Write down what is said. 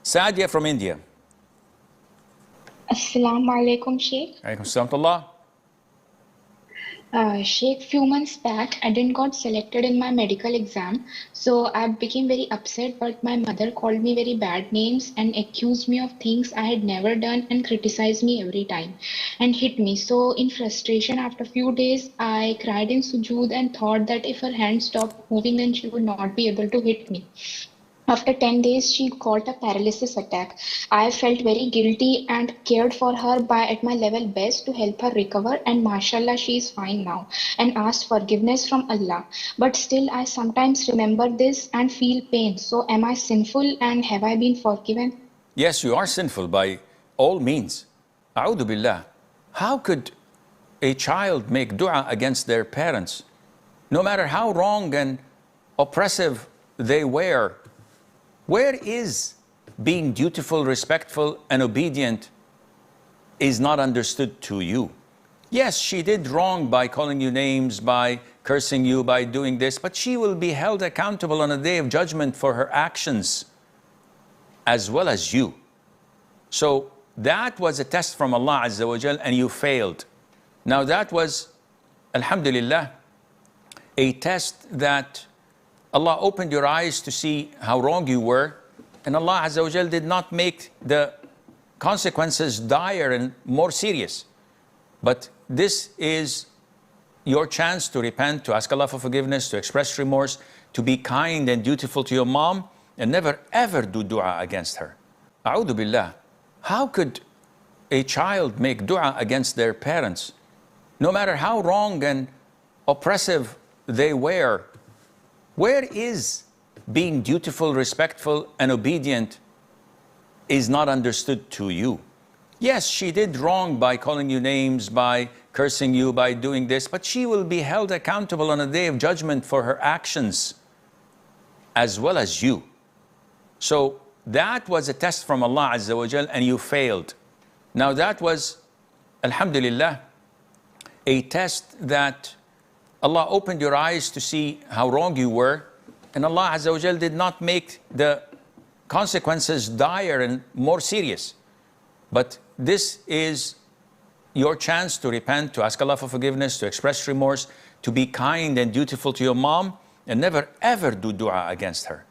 Sadia from India. Assalamu alaikum, Sheikh. Alaikum salam. Sheikh, few months back, I didn't got selected in my medical exam, so I became very upset. But my mother called me very bad names and accused me of things I had never done and criticized me every time and hit me. So, in frustration, after a few days, I cried in sujood and thought that if her hand stopped moving, then she would not be able to hit me. After 10 days, she got a paralysis attack. I felt very guilty and cared for her by at my level best to help her recover, and mashallah, she is fine now and asked forgiveness from Allah. But still, I sometimes remember this and feel pain. So, am I sinful and have I been forgiven? Yes, you are sinful by all means. A'udhu billah. How could a child make dua against their parents? No matter how wrong and oppressive they were, where is being dutiful, respectful, and obedient is not understood to you? Yes, she did wrong by calling you names, by cursing you, by doing this, but she will be held accountable on a day of judgment for her actions as well as you. So that was a test from Allah Azza wa Jal, and you failed. Now that was, alhamdulillah, a test that Allah opened your eyes to see how wrong you were, and Allah Azza wa Jal did not make the consequences dire and more serious. But this is your chance to repent, to ask Allah for forgiveness, to express remorse, to be kind and dutiful to your mom, and never ever do dua against her. A'udhu billah. How could a child make dua against their parents? No matter how wrong and oppressive they were, where is being dutiful, respectful, and obedient is not understood to you? Yes, she did wrong by calling you names, by cursing you, by doing this, but she will be held accountable on a day of judgment for her actions as well as you. So that was a test from Allah Azza wa Jal, and you failed. Now that was, alhamdulillah, a test that Allah opened your eyes to see how wrong you were, and Allah Azza wa Jal did not make the consequences dire and more serious. But this is your chance to repent, to ask Allah for forgiveness, to express remorse, to be kind and dutiful to your mom, and never ever do dua against her.